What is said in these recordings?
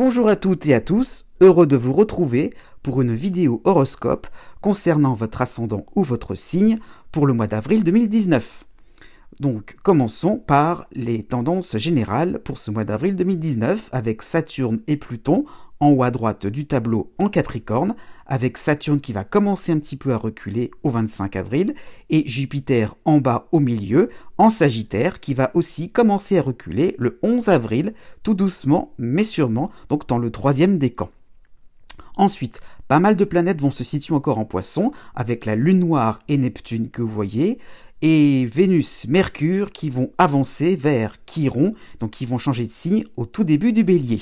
Bonjour à toutes et à tous, heureux de vous retrouver pour une vidéo horoscope concernant votre ascendant ou votre signe pour le mois d'avril 2019. Donc commençons par les tendances générales pour ce mois d'avril 2019 avec Saturne et Pluton en haut à droite du tableau en Capricorne, avec Saturne qui va commencer un petit peu à reculer au 25 avril et Jupiter en bas au milieu en Sagittaire qui va aussi commencer à reculer le 11 avril, tout doucement mais sûrement, donc dans le troisième décan. Ensuite, pas mal de planètes vont se situer encore en Poisson avec la Lune noire et Neptune que vous voyez, et Vénus, Mercure qui vont avancer vers Chiron, donc qui vont changer de signe au tout début du Bélier.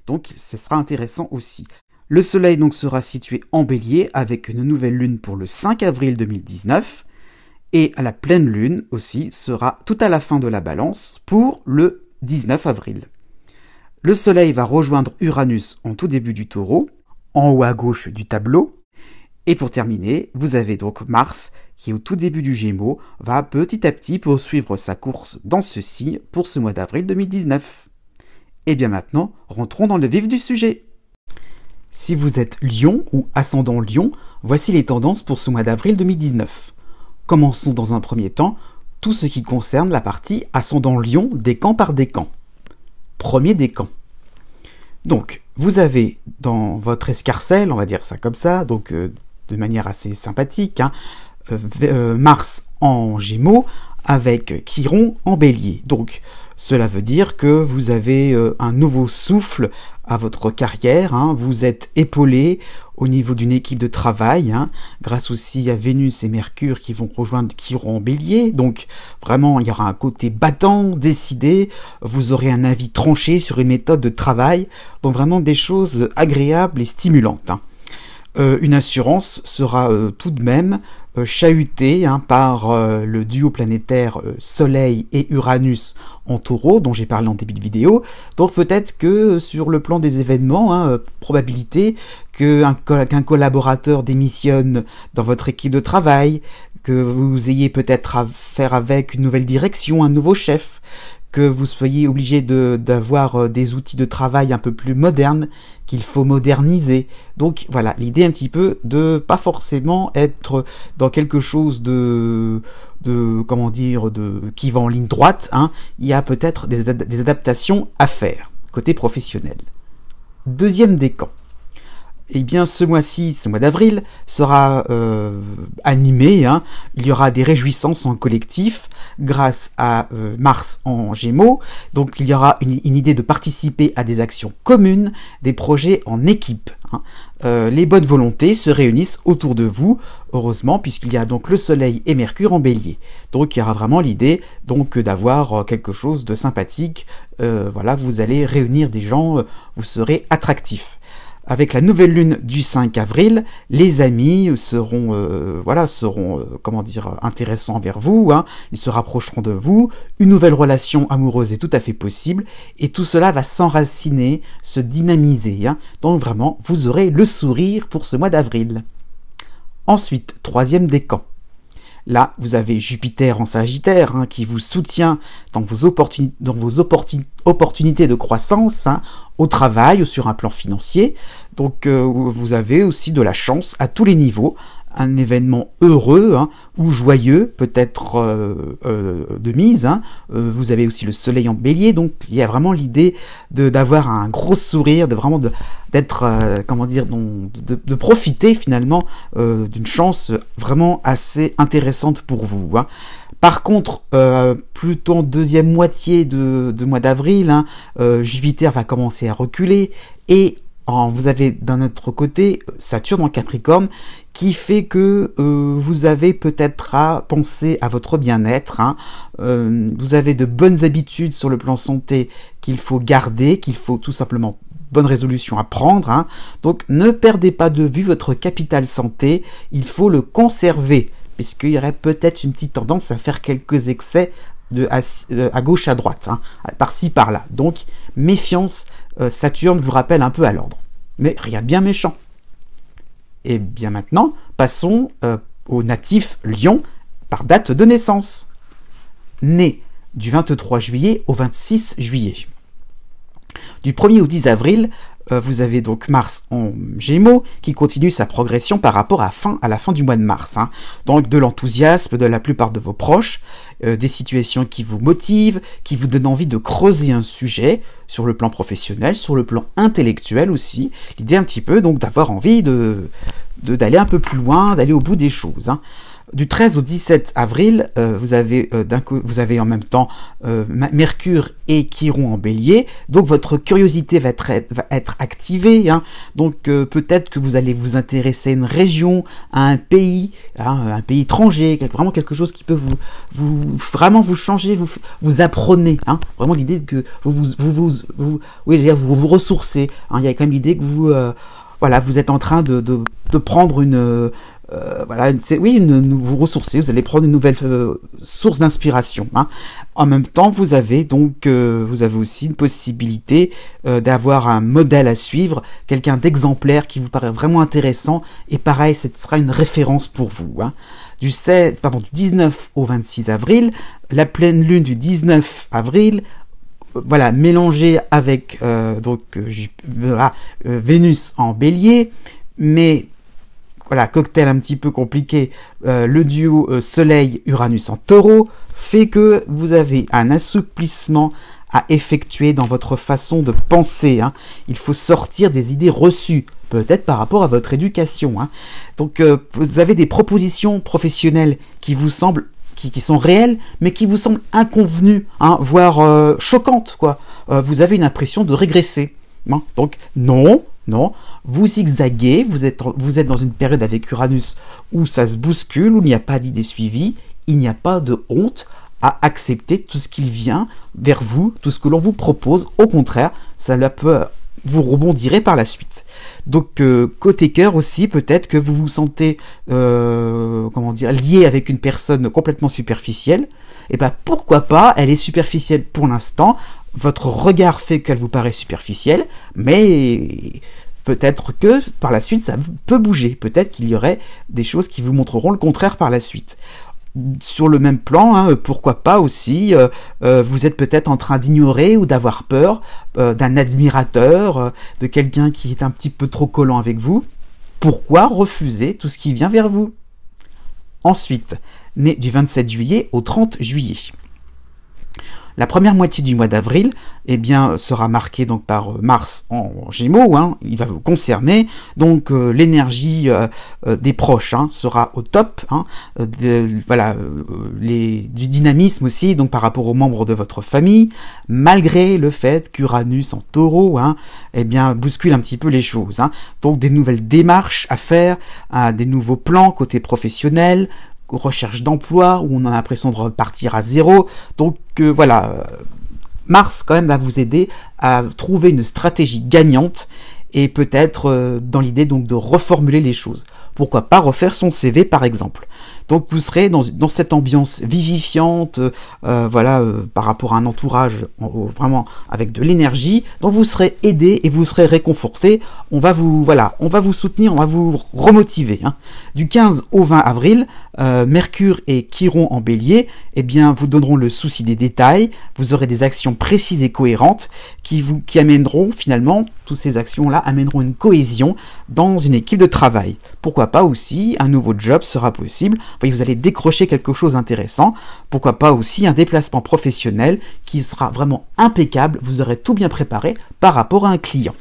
Donc ce sera intéressant aussi. Le Soleil donc sera situé en Bélier avec une nouvelle lune pour le 5 avril 2019 et la pleine lune aussi sera tout à la fin de la Balance pour le 19 avril. Le Soleil va rejoindre Uranus en tout début du Taureau, en haut à gauche du tableau. Et pour terminer, vous avez donc Mars qui au tout début du Gémeaux va petit à petit poursuivre sa course dans ce signe pour ce mois d'avril 2019. Et bien maintenant, rentrons dans le vif du sujet. Si vous êtes Lion ou ascendant Lion, voici les tendances pour ce mois d'avril 2019. Commençons dans un premier temps tout ce qui concerne la partie ascendant Lion décan par décan. Premier décan. Donc, vous avez dans votre escarcelle, on va dire ça comme ça, donc de manière assez sympathique, Mars en Gémeaux avec Chiron en Bélier. Donc, cela veut dire que vous avez un nouveau souffle à votre carrière, vous êtes épaulé au niveau d'une équipe de travail, grâce aussi à Vénus et Mercure qui vont rejoindre Chiron en Bélier, donc vraiment il y aura un côté battant, décidé, vous aurez un avis tranché sur une méthode de travail, donc vraiment des choses agréables et stimulantes. Une assurance sera tout de même chahutée par le duo planétaire Soleil et Uranus en Taureau, dont j'ai parlé en début de vidéo. Donc peut-être que sur le plan des événements, probabilité qu'un collaborateur démissionne dans votre équipe de travail, que vous ayez peut-être à faire avec une nouvelle direction, un nouveau chef, que vous soyez obligé d'avoir des outils de travail un peu plus modernes, qu'il faut moderniser. Donc voilà, l'idée un petit peu de pas forcément être dans quelque chose qui va en ligne droite, il y a peut-être des adaptations à faire, côté professionnel. Deuxième décan. Eh bien, ce mois-ci, ce mois d'avril, sera animé. Il y aura des réjouissances en collectif grâce à Mars en Gémeaux. Donc, il y aura une idée de participer à des actions communes, des projets en équipe. Les bonnes volontés se réunissent autour de vous, heureusement, puisqu'il y a donc le Soleil et Mercure en Bélier. Donc, il y aura vraiment l'idée donc d'avoir quelque chose de sympathique. Voilà, vous allez réunir des gens, vous serez attractifs. Avec la nouvelle lune du 5 avril, les amis seront intéressants envers vous, ils se rapprocheront de vous, une nouvelle relation amoureuse est tout à fait possible, et tout cela va s'enraciner, se dynamiser, donc vraiment, vous aurez le sourire pour ce mois d'avril. Ensuite, troisième décan. Là, vous avez Jupiter en Sagittaire qui vous soutient dans vos opportunités de croissance, au travail ou sur un plan financier. Donc, vous avez aussi de la chance à tous les niveaux. Un événement heureux ou joyeux, peut-être de mise. Vous avez aussi le Soleil en Bélier, donc il y a vraiment l'idée d'avoir un gros sourire, de profiter finalement d'une chance vraiment assez intéressante pour vous. Par contre, plutôt en deuxième moitié de mois d'avril, Jupiter va commencer à reculer et vous avez d'un autre côté Saturne en Capricorne qui fait que vous avez peut-être à penser à votre bien-être. Vous avez de bonnes habitudes sur le plan santé qu'il faut garder, qu'il faut tout simplement bonne résolution à prendre. Donc ne perdez pas de vue votre capital santé, il faut le conserver, puisqu'il y aurait peut-être une petite tendance à faire quelques excès à gauche, à droite, par-ci, par-là. Donc, méfiance, Saturne vous rappelle un peu à l'ordre. Mais rien de bien méchant. Et bien maintenant, passons aux natifs Lion par date de naissance. Né du 23 juillet au 26 juillet. Du 1er au 10 avril, vous avez donc Mars en Gémeaux qui continue sa progression par rapport à la fin du mois de mars. Hein. Donc de l'enthousiasme de la plupart de vos proches, des situations qui vous motivent, qui vous donnent envie de creuser un sujet sur le plan professionnel, sur le plan intellectuel aussi. L'idée un petit peu donc d'avoir envie d'aller un peu plus loin, d'aller au bout des choses. Hein. Du 13 au 17 avril, vous avez en même temps Mercure et Chiron en Bélier, donc votre curiosité va être activée, hein. Donc peut-être que vous allez vous intéresser à une région, à un pays, hein, un pays étranger, vraiment quelque chose qui peut vraiment vous changer, vous apprenez, hein. Vraiment l'idée que vous ressourcez, hein. Il y a quand même l'idée que vous êtes en train de prendre vous ressourcez, vous allez prendre une nouvelle source d'inspiration. Hein. En même temps, vous avez aussi une possibilité d'avoir un modèle à suivre, quelqu'un d'exemplaire qui vous paraît vraiment intéressant, et pareil, ce sera une référence pour vous. Hein. Du 19 au 26 avril, la pleine lune du 19 avril, mélangée avec Vénus en Bélier, mais cocktail un petit peu compliqué, le duo Soleil-Uranus en Taureau fait que vous avez un assouplissement à effectuer dans votre façon de penser. Hein. Il faut sortir des idées reçues, peut-être par rapport à votre éducation. Hein. Donc vous avez des propositions professionnelles qui vous semblent qui sont réelles, mais qui vous semblent inconvenues, hein, voire choquantes, quoi. Vous avez une impression de régresser. Hein. Donc non, vous zigzaguez, vous êtes dans une période avec Uranus où ça se bouscule, où il n'y a pas d'idée suivie, il n'y a pas de honte à accepter tout ce qui vient vers vous, tout ce que l'on vous propose. Au contraire, vous rebondirez par la suite. Donc côté cœur aussi, peut-être que vous vous sentez lié avec une personne complètement superficielle. Et ben pourquoi pas, elle est superficielle pour l'instant, votre regard fait qu'elle vous paraît superficielle, mais peut-être que par la suite ça peut bouger, peut-être qu'il y aurait des choses qui vous montreront le contraire par la suite. Sur le même plan, hein, pourquoi pas aussi, vous êtes peut-être en train d'ignorer ou d'avoir peur d'un admirateur, de quelqu'un qui est un petit peu trop collant avec vous. Pourquoi refuser tout ce qui vient vers vous? Ensuite, né du 27 juillet au 30 juillet. La première moitié du mois d'avril, sera marquée donc par Mars en Gémeaux, hein, il va vous concerner, donc l'énergie des proches, hein, sera au top, hein, du dynamisme aussi, donc par rapport aux membres de votre famille, malgré le fait qu'Uranus en Taureau, hein, bouscule un petit peu les choses, hein. Donc des nouvelles démarches à faire, des nouveaux plans côté professionnel, recherche d'emploi, où on a l'impression de repartir à zéro. Donc Mars quand même va vous aider à trouver une stratégie gagnante et peut-être dans l'idée donc de reformuler les choses. Pourquoi pas refaire son CV par exemple. Donc vous serez dans cette ambiance vivifiante, par rapport à un entourage vraiment avec de l'énergie. Donc vous serez aidé et vous serez réconforté. On va vous soutenir, on va vous remotiver. Hein. Du 15 au 20 avril, Mercure et Chiron en Bélier, vous donneront le souci des détails. Vous aurez des actions précises et cohérentes qui amèneront finalement, toutes ces actions-là amèneront une cohésion dans une équipe de travail. Pourquoi pas aussi un nouveau job sera possible. Vous allez décrocher quelque chose d'intéressant. Pourquoi pas aussi un déplacement professionnel qui sera vraiment impeccable. Vous aurez tout bien préparé par rapport à un client.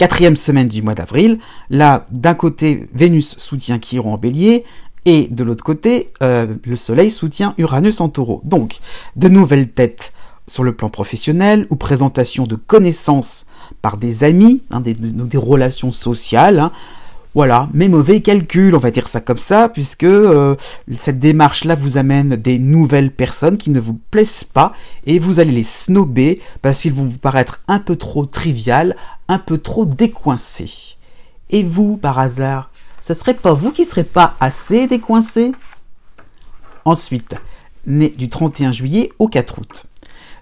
4e semaine du mois d'avril, là, d'un côté, Vénus soutient Chiron en Bélier, et de l'autre côté, le Soleil soutient Uranus en Taureau. Donc, de nouvelles têtes sur le plan professionnel, ou présentation de connaissances par des amis, hein, des relations sociales, hein. Voilà, mes mauvais calculs, on va dire ça comme ça, puisque cette démarche-là vous amène des nouvelles personnes qui ne vous plaisent pas, et vous allez les snober, parce qu'ils vont vous paraître un peu trop triviales, un peu trop décoincés. Et vous, par hasard, ce serait pas vous qui serez pas assez décoincé? Ensuite, né du 31 juillet au 4 août.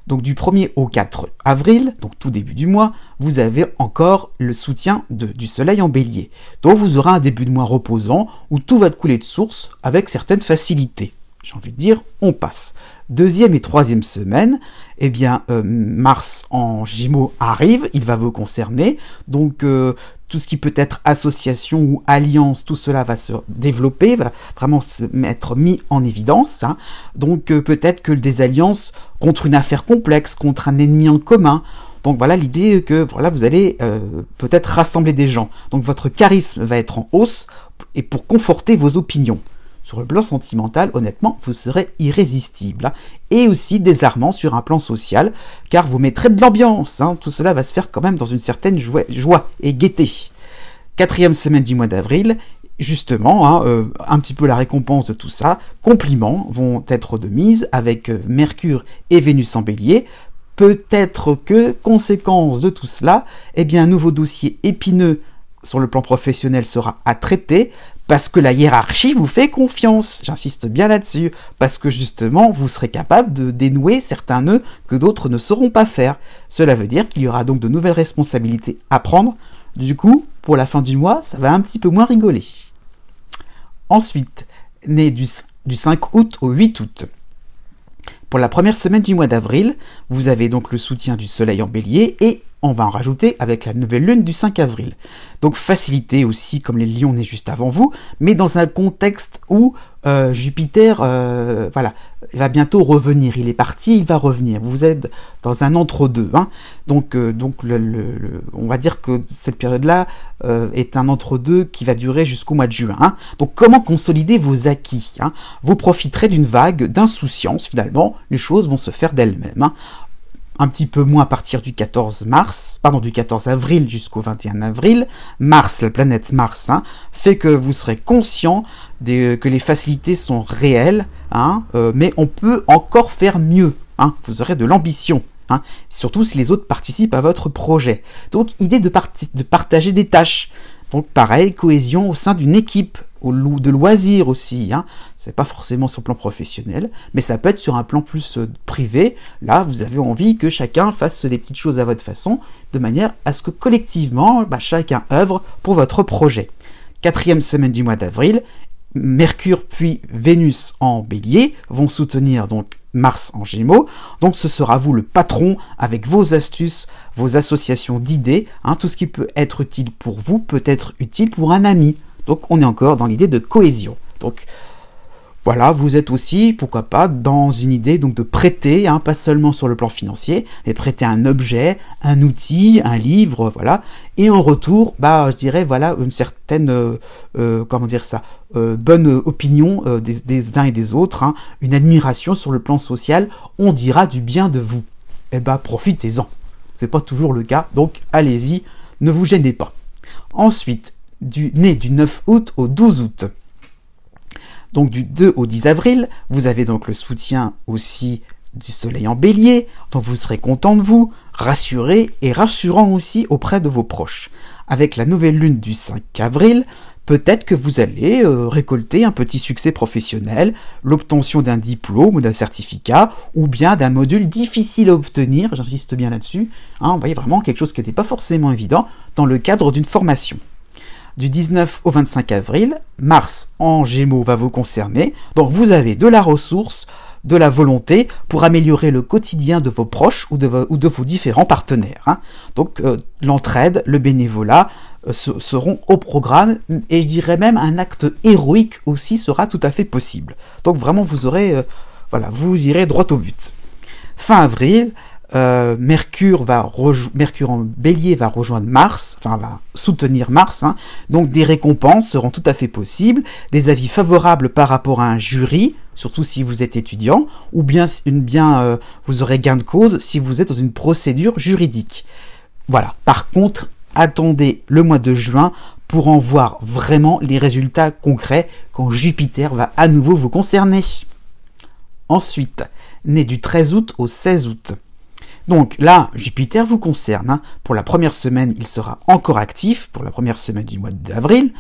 Donc du 1er au 4 avril, donc tout début du mois, vous avez encore le soutien du Soleil en Bélier. Donc vous aurez un début de mois reposant où tout va couler de source avec certaines facilités. j'ai envie de dire, on passe. Deuxième et troisième semaine, eh bien, Mars en Gémeaux arrive, il va vous concerner, donc tout ce qui peut être association ou alliance, tout cela va se développer, va vraiment se mettre mis en évidence, hein. Donc peut-être que des alliances contre une affaire complexe, contre un ennemi en commun. Donc voilà l'idée que voilà, vous allez peut-être rassembler des gens. Donc votre charisme va être en hausse et pour conforter vos opinions. Sur le plan sentimental, honnêtement, vous serez irrésistible, hein, et aussi désarmant sur un plan social, car vous mettrez de l'ambiance, hein. Tout cela va se faire quand même dans une certaine joie et gaieté. Quatrième semaine du mois d'avril, justement, hein, un petit peu la récompense de tout ça, compliments vont être de mise avec Mercure et Vénus en Bélier. Peut-être que, conséquence de tout cela, eh bien, un nouveau dossier épineux sur le plan professionnel sera à traiter, parce que la hiérarchie vous fait confiance. J'insiste bien là-dessus, parce que justement, vous serez capable de dénouer certains nœuds que d'autres ne sauront pas faire. Cela veut dire qu'il y aura donc de nouvelles responsabilités à prendre. Du coup, pour la fin du mois, ça va un petit peu moins rigoler. Ensuite, né du 5 août au 8 août. Pour la première semaine du mois d'avril, vous avez donc le soutien du soleil en bélier et on va en rajouter avec la nouvelle lune du 5 avril. Donc facilité aussi, comme les lions nés juste avant vous, mais dans un contexte où Jupiter voilà, va bientôt revenir. Il est parti, il va revenir. Vous êtes dans un entre-deux, hein. Donc on va dire que cette période-là est un entre-deux qui va durer jusqu'au mois de juin, hein. Donc comment consolider vos acquis, hein? Vous profiterez d'une vague d'insouciance, finalement, les choses vont se faire d'elles-mêmes, hein. Un petit peu moins à partir du 14 avril jusqu'au 21 avril. Mars, la planète Mars, hein, fait que vous serez conscient que les facilités sont réelles, hein, mais on peut encore faire mieux, hein. Vous aurez de l'ambition, hein, surtout si les autres participent à votre projet. Donc, idée de partager des tâches. Donc, pareil, cohésion au sein d'une équipe, de loisirs aussi, hein. C'est pas forcément sur le plan professionnel, mais ça peut être sur un plan plus privé. Là, vous avez envie que chacun fasse des petites choses à votre façon, de manière à ce que collectivement, chacun œuvre pour votre projet. Quatrième semaine du mois d'avril, Mercure puis Vénus en Bélier vont soutenir donc Mars en Gémeaux. Donc ce sera vous le patron avec vos astuces, vos associations d'idées, hein. Tout ce qui peut être utile pour vous peut être utile pour un ami. Donc on est encore dans l'idée de cohésion. Donc voilà, vous êtes aussi, pourquoi pas, dans une idée donc de prêter, hein, pas seulement sur le plan financier, mais prêter un objet, un outil, un livre, voilà. Et en retour, je dirais, voilà, une certaine, bonne opinion des uns et des autres, hein, une admiration sur le plan social, on dira du bien de vous. Eh profitez-en. C'est pas toujours le cas, donc allez-y, ne vous gênez pas. Ensuite, né du 9 août au 12 août. Donc du 2 au 10 avril, vous avez donc le soutien aussi du soleil en bélier, donc vous serez content de vous, rassuré et rassurant aussi auprès de vos proches. Avec la nouvelle lune du 5 avril, peut-être que vous allez récolter un petit succès professionnel, l'obtention d'un diplôme ou d'un certificat, ou bien d'un module difficile à obtenir, j'insiste bien là-dessus, hein, vous voyez vraiment quelque chose qui n'était pas forcément évident dans le cadre d'une formation. Du 19 au 25 avril, Mars en Gémeaux va vous concerner, donc vous avez de la ressource, de la volonté pour améliorer le quotidien de vos proches ou de vos différents partenaires, hein. Donc l'entraide, le bénévolat seront au programme, et je dirais même un acte héroïque aussi sera tout à fait possible. Donc vraiment vous aurez, vous irez droit au but. Fin avril, Mercure en bélier va rejoindre Mars, va soutenir Mars, hein. Donc des récompenses seront tout à fait possibles, des avis favorables par rapport à un jury, surtout si vous êtes étudiant, ou bien vous aurez gain de cause si vous êtes dans une procédure juridique. Voilà. Par contre, attendez le mois de juin pour en voir vraiment les résultats concrets quand Jupiter va à nouveau vous concerner. Ensuite, né du 13 août au 16 août. Donc là, Jupiter vous concerne, hein. Pour la première semaine, il sera encore actif, pour la première semaine du mois d'avril.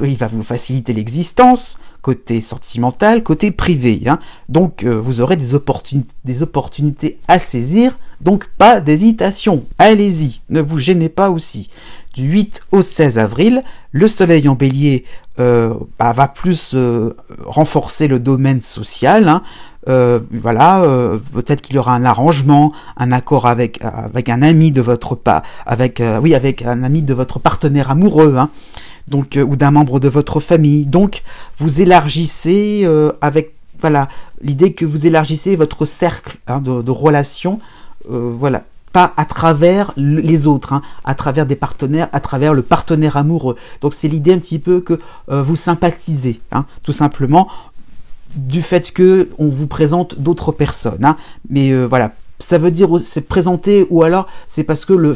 Il va vous faciliter l'existence, côté sentimental, côté privé, hein. Donc vous aurez des opportunités à saisir, donc pas d'hésitation. Allez-y, ne vous gênez pas aussi. Du 8 au 16 avril, le soleil en bélier va plus renforcer le domaine social, hein. Peut-être qu'il y aura un arrangement, un accord avec un ami de votre avec un ami de votre partenaire amoureux, hein. Donc ou d'un membre de votre famille. Donc vous élargissez avec l'idée que vous élargissez votre cercle, hein, de relations, pas à travers les autres, hein, à travers des partenaires, à travers le partenaire amoureux. Donc c'est l'idée un petit peu que vous sympathisez, hein, tout simplement, du fait que on vous présente d'autres personnes, hein. Mais ça veut dire c'est présenté, ou alors c'est parce que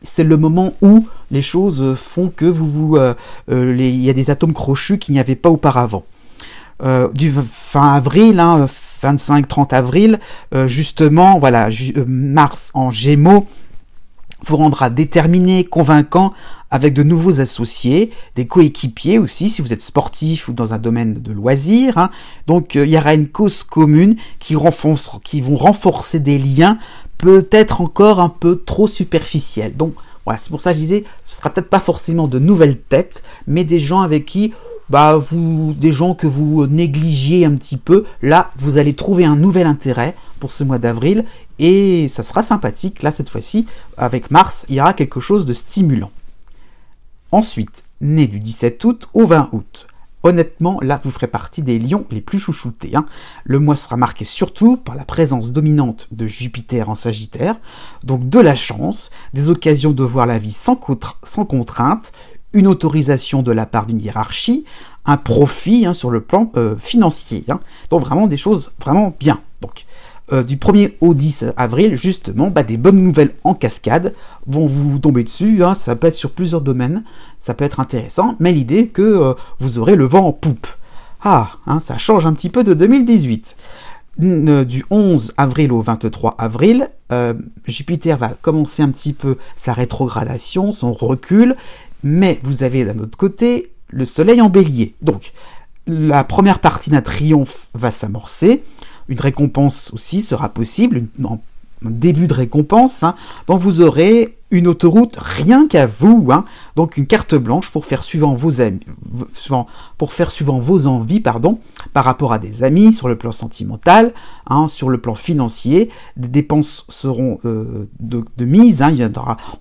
c'est le moment où les choses font que il y a des atomes crochus qu'il n'y avait pas auparavant. Du fin avril, hein, 25-30 avril, justement, Mars en Gémeaux vous rendra déterminé, convaincant, avec de nouveaux associés, des coéquipiers aussi, si vous êtes sportif ou dans un domaine de loisirs, hein. Donc il y aura une cause commune qui vont renforcer des liens, peut-être encore un peu trop superficiels. Donc voilà, c'est pour ça que je disais, ce sera peut-être pas forcément de nouvelles têtes, mais des gens avec qui des gens que vous négligiez un petit peu, là, vous allez trouver un nouvel intérêt pour ce mois d'avril, et ça sera sympathique. Là, cette fois-ci, avec Mars, il y aura quelque chose de stimulant. Ensuite, né du 17 août au 20 août. Honnêtement, là, vous ferez partie des lions les plus chouchoutés, hein. Le mois sera marqué surtout par la présence dominante de Jupiter en Sagittaire, donc de la chance, des occasions de voir la vie sans contrainte, une autorisation de la part d'une hiérarchie, un profit, hein, sur le plan financier, hein. Donc vraiment des choses vraiment bien. Donc du 1er au 10 avril, justement, des bonnes nouvelles en cascade vont vous tomber dessus, hein. Ça peut être sur plusieurs domaines, ça peut être intéressant, mais l'idée que vous aurez le vent en poupe. Ça change un petit peu de 2018. Du 11 avril au 23 avril, Jupiter va commencer un petit peu sa rétrogradation, son recul, mais vous avez d'un autre côté le soleil en bélier. Donc, la première partie d'un triomphe va s'amorcer, une récompense aussi sera possible, un début de récompense, hein, dont vous aurez une autoroute rien qu'à vous, hein, donc une carte blanche pour faire suivant vos envies, par rapport à des amis, sur le plan sentimental, hein, sur le plan financier. Des dépenses seront de mise, hein,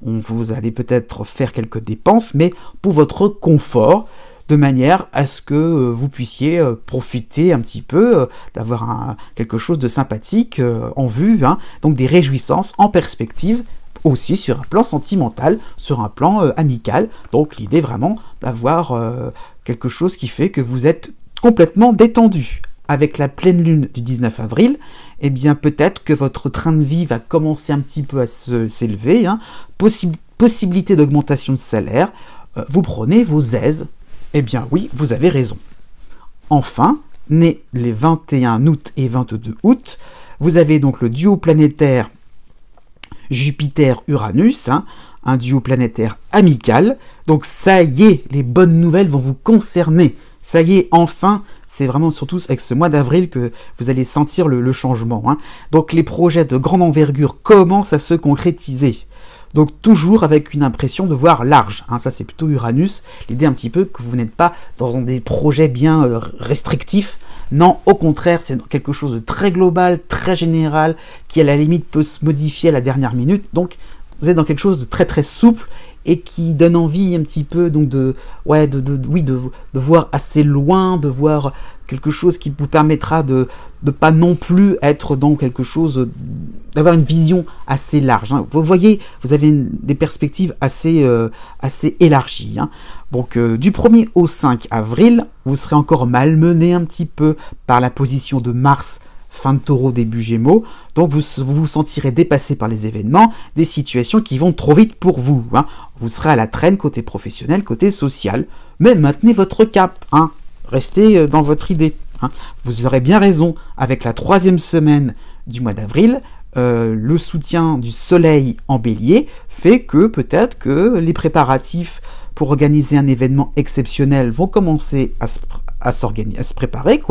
vous allez peut-être faire quelques dépenses, mais pour votre confort, de manière à ce que vous puissiez profiter un petit peu, d'avoir quelque chose de sympathique en vue, hein, donc des réjouissances en perspective, aussi sur un plan sentimental, sur un plan amical. Donc l'idée vraiment d'avoir quelque chose qui fait que vous êtes complètement détendu. Avec la pleine lune du 19 avril, eh bien peut-être que votre train de vie va commencer un petit peu à s'élever, hein. Possibilité d'augmentation de salaire, vous prenez vos aises. Eh bien oui, vous avez raison. Enfin, né les 21 août et 22 août, vous avez donc le duo planétaire Jupiter-Uranus, hein, un duo planétaire amical. Donc ça y est, les bonnes nouvelles vont vous concerner. Ça y est, enfin, c'est vraiment surtout avec ce mois d'avril que vous allez sentir le changement, hein. Donc les projets de grande envergure commencent à se concrétiser. Donc toujours avec une impression de voir large, hein. Ça c'est plutôt Uranus, l'idée un petit peu que vous n'êtes pas dans des projets bien restrictifs. Non, au contraire, c'est quelque chose de très global, très général, qui à la limite peut se modifier à la dernière minute. Donc vous êtes dans quelque chose de très très souple et qui donne envie un petit peu donc de voir assez loin, de voir quelque chose qui vous permettra de pas non plus être dans quelque chose, d'avoir une vision assez large, hein. Vous voyez, vous avez des perspectives assez élargies, hein. Donc du 1er au 5 avril, vous serez encore malmené un petit peu par la position de Mars, fin de Taureau, début Gémeaux, donc vous vous sentirez dépassé par les événements, des situations qui vont trop vite pour vous, hein. Vous serez à la traîne côté professionnel, côté social, mais maintenez votre cap, hein. Restez dans votre idée, hein. Vous aurez bien raison, avec la 3e semaine du mois d'avril, le soutien du soleil en bélier fait que peut-être que les préparatifs pour organiser un événement exceptionnel vont commencer à se préparer,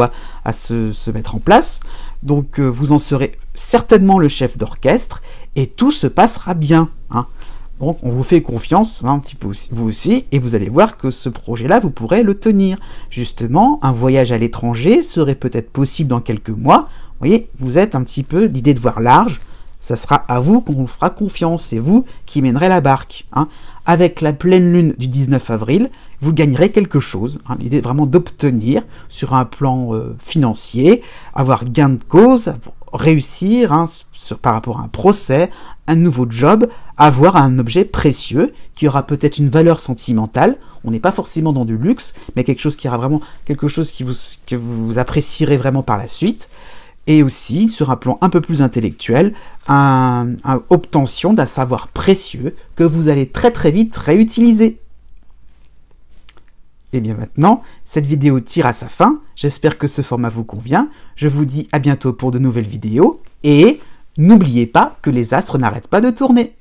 à se mettre en place. Donc vous en serez certainement le chef d'orchestre et tout se passera bien, hein. Donc on vous fait confiance un petit peu aussi, vous aussi, et vous allez voir que ce projet-là, vous pourrez le tenir. Justement, un voyage à l'étranger serait peut-être possible dans quelques mois. Vous voyez, vous êtes un petit peu l'idée de voir large. Ça sera à vous qu'on vous fera confiance, c'est vous qui mènerez la barque. Hein. Avec la pleine lune du 19 avril, vous gagnerez quelque chose. Hein. L'idée est vraiment d'obtenir sur un plan financier, avoir gain de cause, réussir hein, par rapport à un procès, un nouveau job, avoir un objet précieux qui aura peut-être une valeur sentimentale. On n'est pas forcément dans du luxe, mais quelque chose qui aura vraiment quelque chose que vous apprécierez vraiment par la suite. Et aussi, sur un plan un peu plus intellectuel, une obtention d'un savoir précieux que vous allez très très vite réutiliser. Et bien maintenant, cette vidéo tire à sa fin. J'espère que ce format vous convient. Je vous dis à bientôt pour de nouvelles vidéos. Et n'oubliez pas que les astres n'arrêtent pas de tourner.